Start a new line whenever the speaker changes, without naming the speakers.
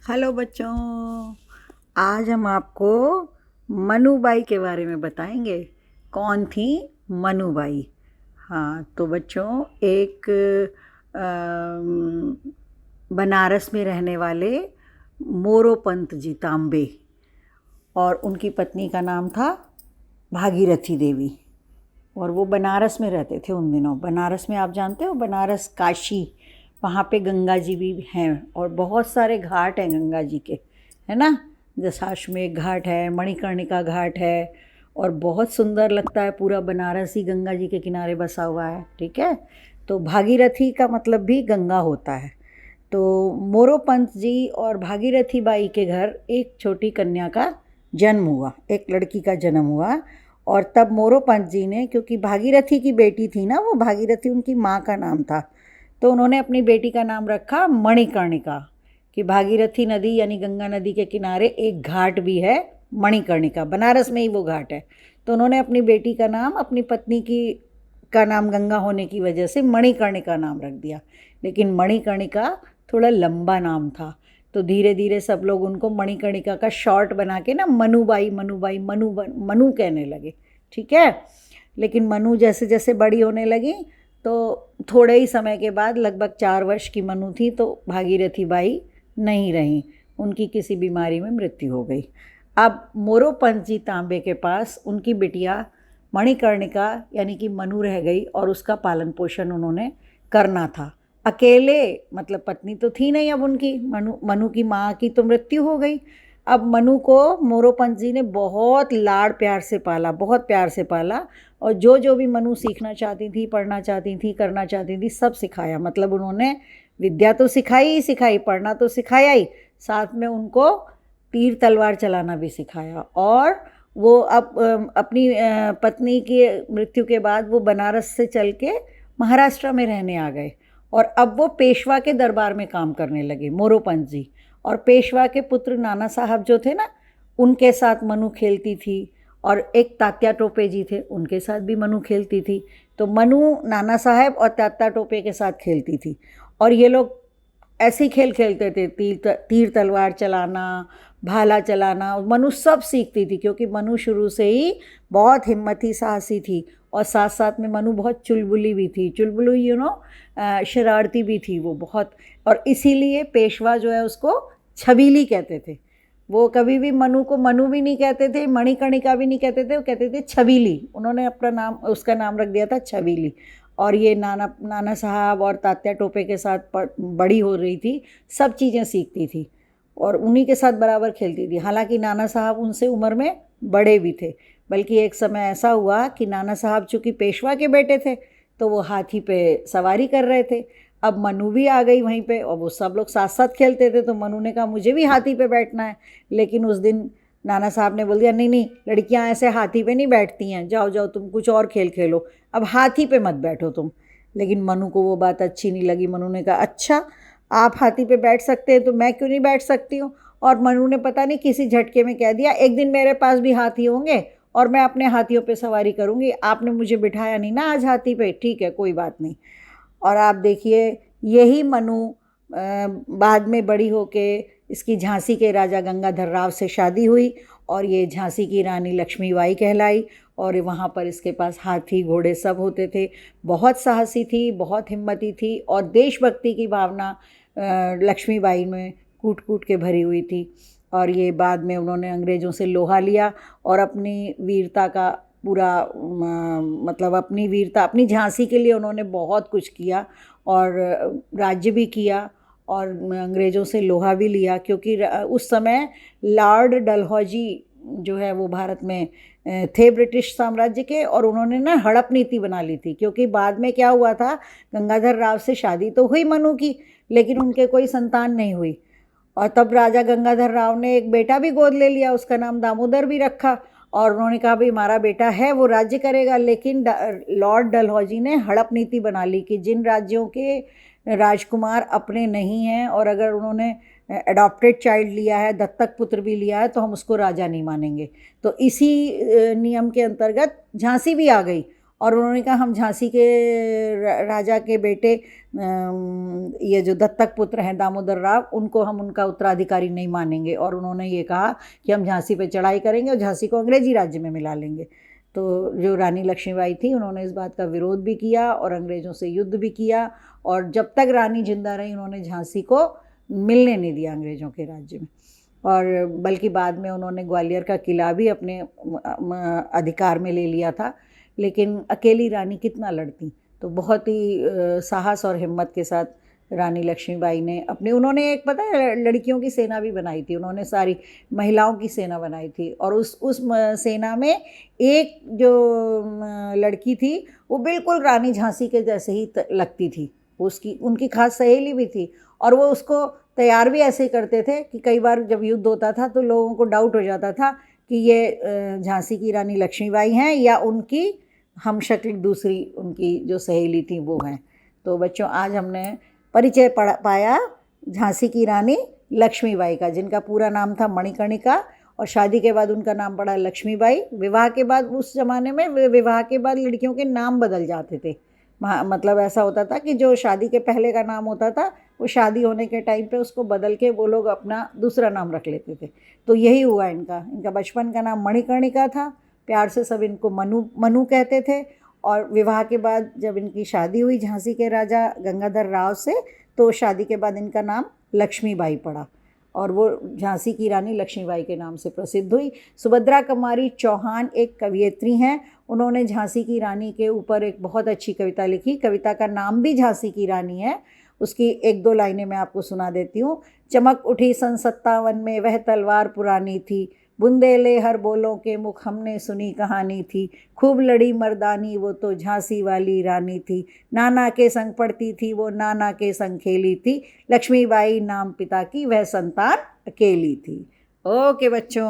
Hello बच्चों। आज हम आपको मनुबाई के बारे में बताएंगे। कौन थी मनुबाई? हाँ, तो बच्चों एक बनारस में रहने वाले मोरोपंत जी तांबे और उनकी पत्नी का नाम था भागीरथी देवी। और वो बनारस में रहते थे उन दिनों। बनारस में आप जानते हो, बनारस काशी, वहाँ पे गंगा जी भी हैं और बहुत सारे घाट हैं गंगा जी के, है ना। दशाश्वमेध घाट है, मणिकर्णिका घाट है और बहुत सुंदर लगता है। पूरा बनारस ही गंगा जी के किनारे बसा हुआ है, ठीक है। तो भागीरथी का मतलब भी गंगा होता है। तो मोरोपंत जी और भागीरथी बाई के घर एक छोटी कन्या का जन्म हुआ, एक लड़की का जन्म हुआ। और तब मोरोपंत जी ने, क्योंकि भागीरथी की बेटी थी ना वो, भागीरथी उनकी माँ का नाम था, तो उन्होंने अपनी बेटी का नाम रखा मणिकर्णिका। कि भागीरथी नदी यानी गंगा नदी के किनारे एक घाट भी है मणिकर्णिका, बनारस में ही वो घाट है। तो उन्होंने अपनी बेटी का नाम, अपनी पत्नी की का नाम गंगा होने की वजह से मणिकर्णिका नाम रख दिया। लेकिन मणिकर्णिका थोड़ा लंबा नाम था, तो धीरे धीरे सब लोग उनको मणिकर्णिका का शॉर्ट बना के ना मनुबाई मनुबाई मनु कहने लगे, ठीक है। लेकिन मनु जैसे जैसे बड़ी होने लगी तो थोड़े ही समय के बाद, लगभग 4 वर्ष की मनु थी तो भागीरथी बाई नहीं रहीं, उनकी किसी बीमारी में मृत्यु हो गई। अब मोरोपंत जी तांबे के पास उनकी बिटिया मणिकर्णिका यानी कि मनु रह गई और उसका पालन पोषण उन्होंने करना था अकेले। मतलब पत्नी तो थी नहीं अब उनकी, मनु की माँ की तो मृत्यु हो गई। अब मनु को मोरोपंत जी ने बहुत लाड़ प्यार से पाला, बहुत प्यार से पाला। और जो जो भी मनु सीखना चाहती थी, पढ़ना चाहती थी, करना चाहती थी, सब सिखाया। मतलब उन्होंने विद्या तो सिखाई ही सिखाई, पढ़ना तो सिखाया ही, साथ में उनको तीर तलवार चलाना भी सिखाया। और वो अब अपनी पत्नी की मृत्यु के बाद वो बनारस से चल के महाराष्ट्र में रहने आ गए और अब वो पेशवा के दरबार में काम करने लगे, मोरोपंत जी। और पेशवा के पुत्र नाना साहब जो थे ना, उनके साथ मनु खेलती थी। और एक तात्या टोपे जी थे, उनके साथ भी मनु खेलती थी। तो मनु नाना साहब और तात्या टोपे के साथ खेलती थी। और ये लोग ऐसे ही खेल खेलते थे, तीर तलवार चलाना, भाला चलाना। मनु सब सीखती थी क्योंकि मनु शुरू से ही बहुत हिम्मती साहसी थी। और साथ साथ में मनु बहुत चुलबुली भी थी, चुलबुली शरारती भी थी वो बहुत। और इसीलिए पेशवा जो है उसको छबीली कहते थे। वो कभी भी मनु को मनु भी नहीं कहते थे, मणिकर्णिका भी नहीं कहते थे, वो कहते थे छबीली। उन्होंने अपना नाम, उसका नाम रख दिया था छबीली। और ये नाना साहब और तात्या टोपे के साथ बड़ी हो रही थी, सब चीज़ें सीखती थी और उन्हीं के साथ बराबर खेलती थी। हालांकि नाना साहब उनसे उम्र में बड़े भी थे। बल्कि एक समय ऐसा हुआ कि नाना साहब चूँकि पेशवा के बेटे थे तो वो हाथी पे सवारी कर रहे थे। अब मनु भी आ गई वहीं पे और वो सब लोग साथ साथ खेलते थे, तो मनु ने कहा मुझे भी हाथी पे बैठना है। लेकिन उस दिन नाना साहब ने बोल दिया, नहीं नहीं, लड़कियां ऐसे हाथी पे नहीं बैठती हैं, जाओ जाओ तुम कुछ और खेल खेलो, अब हाथी पे मत बैठो तुम। लेकिन मनु को वो बात अच्छी नहीं लगी। मनु ने कहा, अच्छा आप हाथी पे बैठ सकते हैं तो मैं क्यों नहीं बैठ सकती हूँ। और मनु ने पता नहीं किसी झटके में कह दिया, एक दिन मेरे पास भी हाथी होंगे और मैं अपने हाथियों पे सवारी करूँगी, आपने मुझे बिठाया नहीं ना आज हाथी पे, ठीक है कोई बात नहीं। और आप देखिए, यही मनु बाद में बड़ी होके इसकी झांसी के राजा गंगाधर राव से शादी हुई और ये झांसी की रानी लक्ष्मीबाई कहलाई। और वहाँ पर इसके पास हाथी घोड़े सब होते थे। बहुत साहसी थी, बहुत हिम्मती थी और देशभक्ति की भावना लक्ष्मीबाई में कूट कूट के भरी हुई थी। और ये बाद में उन्होंने अंग्रेज़ों से लोहा लिया और अपनी वीरता का पूरा मतलब अपनी वीरता, अपनी झांसी के लिए उन्होंने बहुत कुछ किया और राज्य भी किया और अंग्रेज़ों से लोहा भी लिया। क्योंकि उस समय लॉर्ड डलहौजी जो है वो भारत में थे ब्रिटिश साम्राज्य के, और उन्होंने ना हड़प नीति बना ली थी। क्योंकि बाद में क्या हुआ था, गंगाधर राव से शादी तो हुई मनु की, लेकिन उनके कोई संतान नहीं हुई। और तब राजा गंगाधर राव ने एक बेटा भी गोद ले लिया, उसका नाम दामोदर भी रखा। और उन्होंने कहा भाई हमारा बेटा है वो राज्य करेगा। लेकिन लॉर्ड डलहौजी ने हड़प नीति बना ली कि जिन राज्यों के राजकुमार अपने नहीं हैं और अगर उन्होंने एडॉप्टेड चाइल्ड लिया है, दत्तक पुत्र भी लिया है, तो हम उसको राजा नहीं मानेंगे। तो इसी नियम के अंतर्गत झांसी भी आ गई और उन्होंने कहा हम झांसी के राजा के बेटे ये जो दत्तक पुत्र हैं दामोदर राव, उनको हम उनका उत्तराधिकारी नहीं मानेंगे, और उन्होंने ये कहा कि हम झांसी पे चढ़ाई करेंगे और झांसी को अंग्रेजी राज्य में मिला लेंगे। तो जो रानी लक्ष्मीबाई थी उन्होंने इस बात का विरोध भी किया और अंग्रेज़ों से युद्ध भी किया, और जब तक रानी जिंदा रही उन्होंने झांसी को मिलने नहीं दिया अंग्रेज़ों के राज्य में। और बल्कि बाद में उन्होंने ग्वालियर का किला भी अपने अधिकार में ले लिया था। लेकिन अकेली रानी कितना लड़ती, तो बहुत ही साहस और हिम्मत के साथ रानी लक्ष्मीबाई ने उन्होंने एक पता है लड़कियों की सेना भी बनाई थी, उन्होंने सारी महिलाओं की सेना बनाई थी, और उस सेना में एक जो लड़की थी वो बिल्कुल रानी झांसी के जैसे ही लगती थी, उनकी खास सहेली भी थी, और वो उसको तैयार भी ऐसे करते थे कि कई बार जब युद्ध होता था तो लोगों को डाउट हो जाता था कि ये झांसी की रानी लक्ष्मीबाई हैं या उनकी हमशक्ल दूसरी उनकी जो सहेली थी वो हैं। तो बच्चों आज हमने परिचय पाया झांसी की रानी लक्ष्मीबाई का, जिनका पूरा नाम था मणिकर्णिका, और शादी के बाद उनका नाम पड़ा लक्ष्मीबाई। विवाह के बाद उस ज़माने में विवाह के बाद लड़कियों के नाम बदल जाते थे, मतलब ऐसा होता था कि जो शादी के पहले का नाम होता था वो शादी होने के टाइम पे उसको बदल के वो लोग अपना दूसरा नाम रख लेते थे। तो यही हुआ इनका बचपन का नाम मणिकर्णिका था, प्यार से सब इनको मनु कहते थे, और विवाह के बाद जब इनकी शादी हुई झांसी के राजा गंगाधर राव से, तो शादी के बाद इनका नाम लक्ष्मीबाई पड़ा, और वो झांसी की रानी लक्ष्मीबाई के नाम से प्रसिद्ध हुई। सुभद्रा कुमारी चौहान एक कवयित्री हैं, उन्होंने झांसी की रानी के ऊपर एक बहुत अच्छी कविता लिखी। कविता का नाम भी झांसी की रानी है। उसकी एक दो लाइनें मैं आपको सुना देती हूँ। चमक उठी सन 57 में वह तलवार पुरानी थी, बुंदेले हर बोलों के मुख हमने सुनी कहानी थी, खूब लड़ी मर्दानी वो तो झांसी वाली रानी थी, नाना के संग पढ़ती थी वो नाना के संग खेली थी, लक्ष्मीबाई नाम पिता की वह संतान अकेली थी। ओके बच्चों।